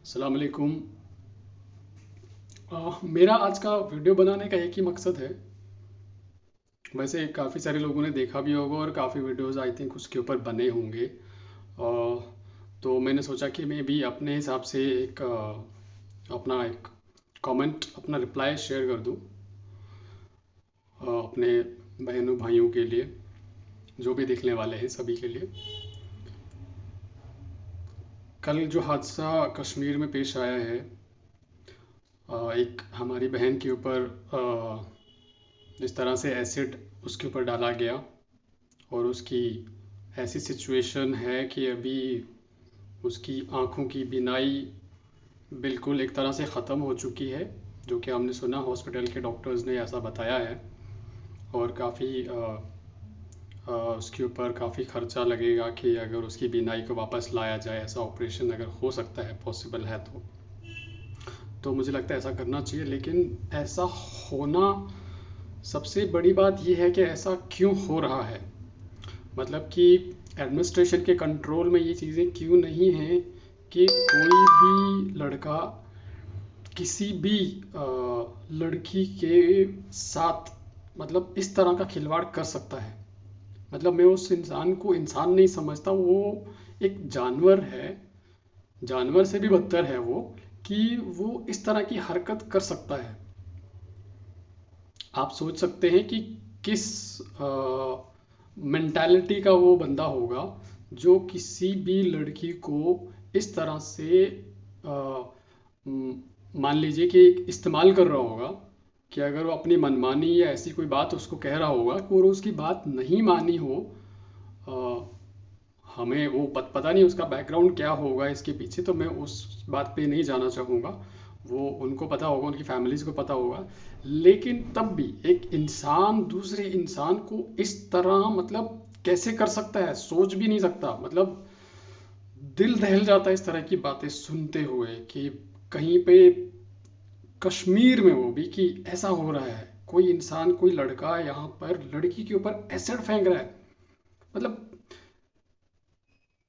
अस्सलाम वालेकुम। मेरा आज का वीडियो बनाने का एक ही मकसद है। वैसे काफ़ी सारे लोगों ने देखा भी होगा और काफ़ी वीडियोस आई थिंक उसके ऊपर बने होंगे। तो मैंने सोचा कि मैं भी अपने हिसाब से अपना एक कमेंट अपना रिप्लाई शेयर कर दूं अपने बहनों भाइयों के लिए, जो भी देखने वाले हैं सभी के लिए। कल जो हादसा कश्मीर में पेश आया है, एक हमारी बहन के ऊपर जिस तरह से एसिड उसके ऊपर डाला गया और उसकी ऐसी सिचुएशन है कि अभी उसकी आंखों की बीनाई बिल्कुल एक तरह से ख़त्म हो चुकी है, जो कि हमने सुना हॉस्पिटल के डॉक्टर्स ने ऐसा बताया है। और काफ़ी उसके ऊपर काफ़ी खर्चा लगेगा कि अगर उसकी बीनाई को वापस लाया जाए, ऐसा ऑपरेशन अगर हो सकता है, पॉसिबल है तो मुझे लगता है ऐसा करना चाहिए। लेकिन ऐसा होना, सबसे बड़ी बात यह है कि ऐसा क्यों हो रहा है। मतलब कि एडमिनिस्ट्रेशन के कंट्रोल में ये चीज़ें क्यों नहीं हैं कि कोई भी लड़का किसी भी लड़की के साथ मतलब इस तरह का खिलवाड़ कर सकता है। मतलब मैं उस इंसान को इंसान नहीं समझता, वो एक जानवर है, जानवर से भी बदतर है वो, कि वो इस तरह की हरकत कर सकता है। आप सोच सकते हैं कि किस मेंटालिटी का वो बंदा होगा जो किसी भी लड़की को इस तरह से अ, म, मान लीजिए कि इस्तेमाल कर रहा होगा, कि अगर वो अपनी मनमानी या ऐसी कोई बात उसको कह रहा होगा और उसकी बात नहीं मानी हो। अ, हमें वो पता नहीं उसका बैकग्राउंड क्या होगा इसके पीछे, तो मैं उस बात पे नहीं जाना चाहूँगा। वो उनको पता होगा, उनकी फैमिलीज को पता होगा। लेकिन तब भी एक इंसान दूसरे इंसान को इस तरह मतलब कैसे कर सकता है, सोच भी नहीं सकता। मतलब दिल दहल जाता है इस तरह की बातें सुनते हुए कि कहीं पे कश्मीर में वो भी कि ऐसा हो रहा है, कोई इंसान कोई लड़का यहाँ पर लड़की के ऊपर एसिड फेंक रहा है। मतलब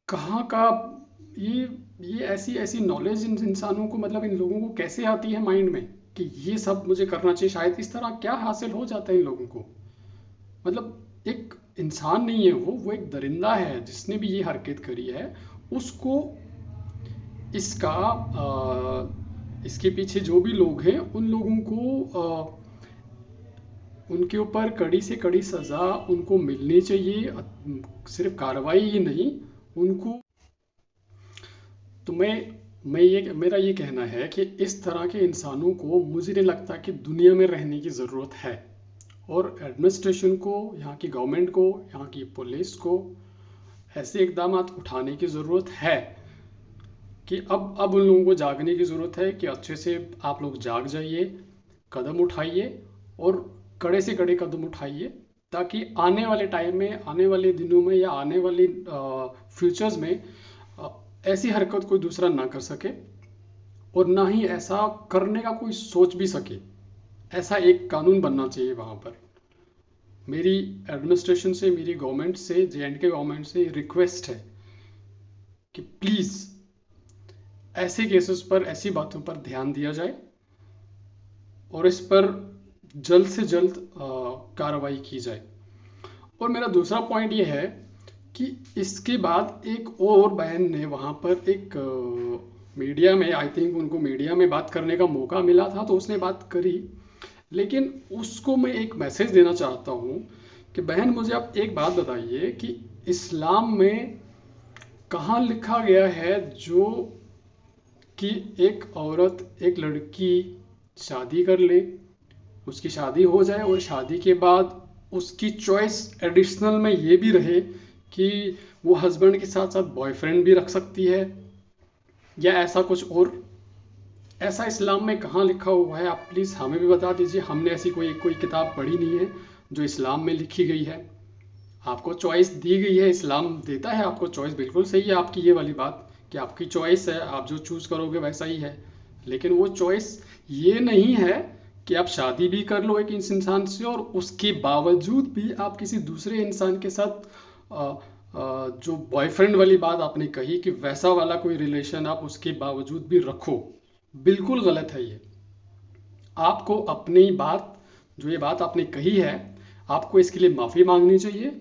कहाँ का ये ये ऐसी ऐसी नॉलेज इन इंसानों को, मतलब इन लोगों को कैसे आती है माइंड में कि ये सब मुझे करना चाहिए। शायद इस तरह क्या हासिल हो जाता है इन लोगों को। मतलब एक इंसान नहीं है वो एक दरिंदा है जिसने भी ये हरकत करी है। उसको इसका इसके पीछे जो भी लोग हैं उन लोगों को उनके ऊपर कड़ी से कड़ी सज़ा उनको मिलनी चाहिए। सिर्फ कार्रवाई ही नहीं, उनको तो मैं ये मेरा ये कहना है कि इस तरह के इंसानों को मुझे नहीं लगता कि दुनिया में रहने की ज़रूरत है। और एडमिनिस्ट्रेशन को, यहाँ की गवर्नमेंट को, यहाँ की पुलिस को ऐसे इकदाम उठाने की ज़रूरत है कि अब उन लोगों को जागने की ज़रूरत है कि अच्छे से आप लोग जाग जाइए, कदम उठाइए और कड़े से कड़े कदम उठाइए, ताकि आने वाले टाइम में, आने वाले दिनों में या आने वाले फ्यूचर्स में अ, ऐसी हरकत कोई दूसरा ना कर सके और ना ही ऐसा करने का कोई सोच भी सके। ऐसा एक कानून बनना चाहिए वहाँ पर। मेरी एडमिनिस्ट्रेशन से, मेरी गवर्नमेंट से, जे.एंड.के गवर्नमेंट से रिक्वेस्ट है कि प्लीज़ ऐसे केसेस पर, ऐसी बातों पर ध्यान दिया जाए और इस पर जल्द से जल्द कार्रवाई की जाए। और मेरा दूसरा पॉइंट ये है कि इसके बाद एक और बहन ने वहाँ पर एक मीडिया में, आई थिंक उनको मीडिया में बात करने का मौका मिला था तो उसने बात करी। लेकिन उसको मैं एक मैसेज देना चाहता हूँ कि बहन, मुझे आप एक बात बताइए कि इस्लाम में कहाँ लिखा गया है जो कि एक औरत, एक लड़की शादी कर ले, उसकी शादी हो जाए और शादी के बाद उसकी चॉइस एडिशनल में ये भी रहे कि वो हस्बैंड के साथ साथ बॉयफ्रेंड भी रख सकती है या ऐसा कुछ और। ऐसा इस्लाम में कहाँ लिखा हुआ है, आप प्लीज़ हमें भी बता दीजिए। हमने ऐसी कोई कोई किताब पढ़ी नहीं है जो इस्लाम में लिखी गई है। आपको चॉइस दी गई है, इस्लाम देता है आपको चॉइस, बिल्कुल सही है आपकी ये वाली बात कि आपकी चॉइस है, आप जो चूज़ करोगे वैसा ही है। लेकिन वो चॉइस ये नहीं है कि आप शादी भी कर लो एक इस इंसान से और उसके बावजूद भी आप किसी दूसरे इंसान के साथ जो बॉयफ्रेंड वाली बात आपने कही कि वैसा वाला कोई रिलेशन आप उसके बावजूद भी रखो, बिल्कुल गलत है ये। आपको अपनी बात, जो ये बात आपने कही है, आपको इसके लिए माफ़ी मांगनी चाहिए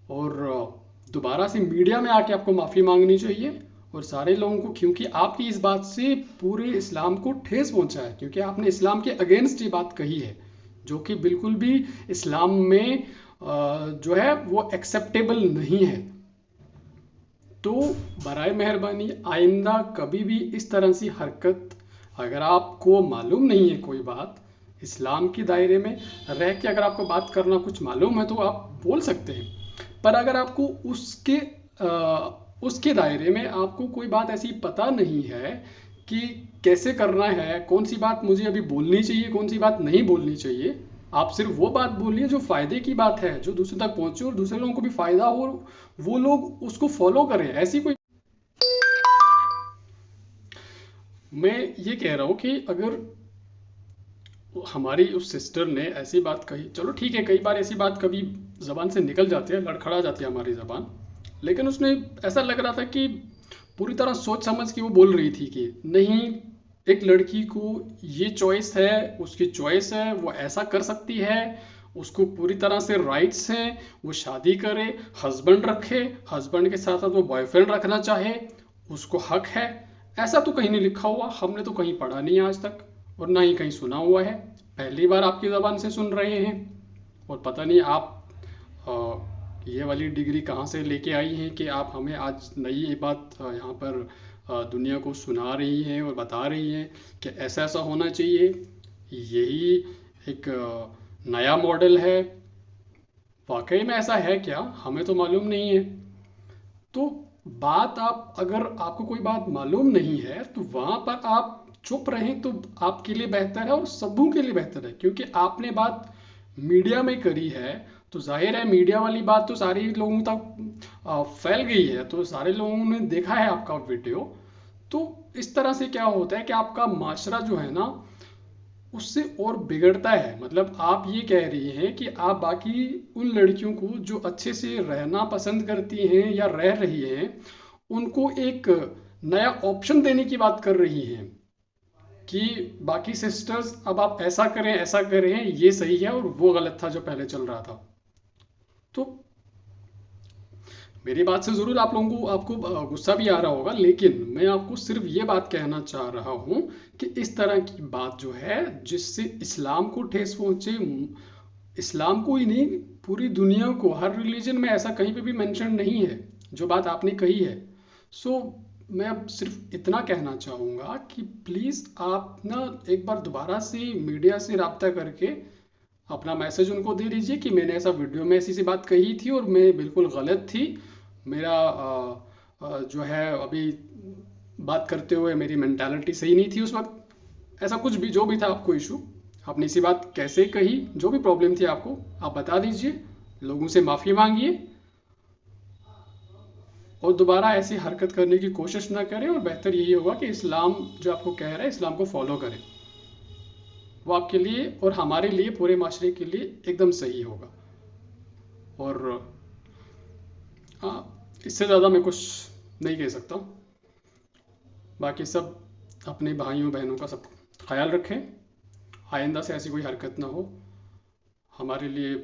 और दोबारा से मीडिया में आके आपको माफ़ी मांगनी चाहिए और सारे लोगों को, क्योंकि आपकी इस बात से पूरे इस्लाम को ठेस पहुंचा है, क्योंकि आपने इस्लाम के अगेंस्ट ये बात कही है जो कि बिल्कुल भी इस्लाम में जो है वो एक्सेप्टेबल नहीं है। तो बराए मेहरबानी आइंदा कभी भी इस तरह की हरकत, अगर आपको मालूम नहीं है कोई बात इस्लाम के दायरे में रह के, अगर आपको बात करना कुछ मालूम है तो आप बोल सकते हैं, पर अगर आपको उसके दायरे में आपको कोई बात ऐसी पता नहीं है कि कैसे करना है, कौन सी बात मुझे अभी बोलनी चाहिए, कौन सी बात नहीं बोलनी चाहिए, आप सिर्फ वो बात बोलिए जो फायदे की बात है, जो दूसरे तक पहुंचे और दूसरे लोगों को भी फायदा हो, वो लोग उसको फॉलो करें। ऐसी कोई, मैं ये कह रहा हूँ कि अगर हमारी उस सिस्टर ने ऐसी बात कही, चलो ठीक है, कई बार ऐसी बात कभी जबान से निकल जाती है, लड़खड़ा जाती है हमारी जबान, लेकिन उसने ऐसा लग रहा था कि पूरी तरह सोच समझ के वो बोल रही थी कि नहीं, एक लड़की को ये चॉइस है, उसकी चॉइस है, वो ऐसा कर सकती है, उसको पूरी तरह से राइट्स हैं, वो शादी करे, हस्बैंड रखे, हस्बैंड के साथ साथ वो बॉयफ्रेंड रखना चाहे, उसको हक है। ऐसा तो कहीं नहीं लिखा हुआ, हमने तो कहीं पढ़ा नहीं आज तक और ना ही कहीं सुना हुआ है, पहली बार आपकी ज़बान से सुन रहे हैं। और पता नहीं आप ये वाली डिग्री कहाँ से लेके आई हैं कि आप हमें आज नई ये बात यहाँ पर दुनिया को सुना रही हैं और बता रही हैं कि ऐसा ऐसा होना चाहिए, यही एक नया मॉडल है। वाकई में ऐसा है क्या, हमें तो मालूम नहीं है। तो बात, आप अगर आपको कोई बात मालूम नहीं है तो वहाँ पर आप चुप रहें तो आपके लिए बेहतर है और सबों के लिए बेहतर है, क्योंकि आपने बात मीडिया में करी है तो जाहिर है मीडिया वाली बात तो सारे लोगों तक फैल गई है, तो सारे लोगों ने देखा है आपका वीडियो। तो इस तरह से क्या होता है कि आपका माशरा जो है ना उससे और बिगड़ता है। मतलब आप ये कह रही हैं कि आप बाकी उन लड़कियों को जो अच्छे से रहना पसंद करती हैं या रह रही हैं उनको एक नया ऑप्शन देने की बात कर रही हैं कि बाकी सिस्टर्स अब आप ऐसा करें, ये सही है और वो गलत था जो पहले चल रहा था। तो मेरी बात से ज़रूर आप लोगों को, आपको गुस्सा भी आ रहा होगा, लेकिन मैं आपको सिर्फ ये बात कहना चाह रहा हूँ कि इस तरह की बात जो है जिससे इस्लाम को ठेस पहुँचे, इस्लाम को ही नहीं पूरी दुनिया को, हर रिलीजन में ऐसा कहीं पे भी मेंशन नहीं है जो बात आपने कही है। सो मैं अब सिर्फ इतना कहना चाहूँगा कि प्लीज़ आप ना एक बार दोबारा से मीडिया से रब्ता करके अपना मैसेज उनको दे दीजिए कि मैंने ऐसा वीडियो में ऐसी सी बात कही थी और मैं बिल्कुल गलत थी, मेरा जो है अभी बात करते हुए मेरी मेंटालिटी सही नहीं थी उस वक्त, ऐसा कुछ भी जो भी था आपको इशू, आपने इसी बात कैसे कही, जो भी प्रॉब्लम थी आपको आप बता दीजिए, लोगों से माफ़ी मांगिए और दोबारा ऐसी हरकत करने की कोशिश ना करें। और बेहतर यही होगा कि इस्लाम जो आपको कह रहा है इस्लाम को फॉलो करें, वो आपके लिए और हमारे लिए, पूरे माशरे के लिए एकदम सही होगा। और हाँ, इससे ज़्यादा मैं कुछ नहीं कह सकता। बाकी सब अपने भाइयों बहनों का सब ख्याल रखें, आइंदा से ऐसी कोई हरकत ना हो, हमारे लिए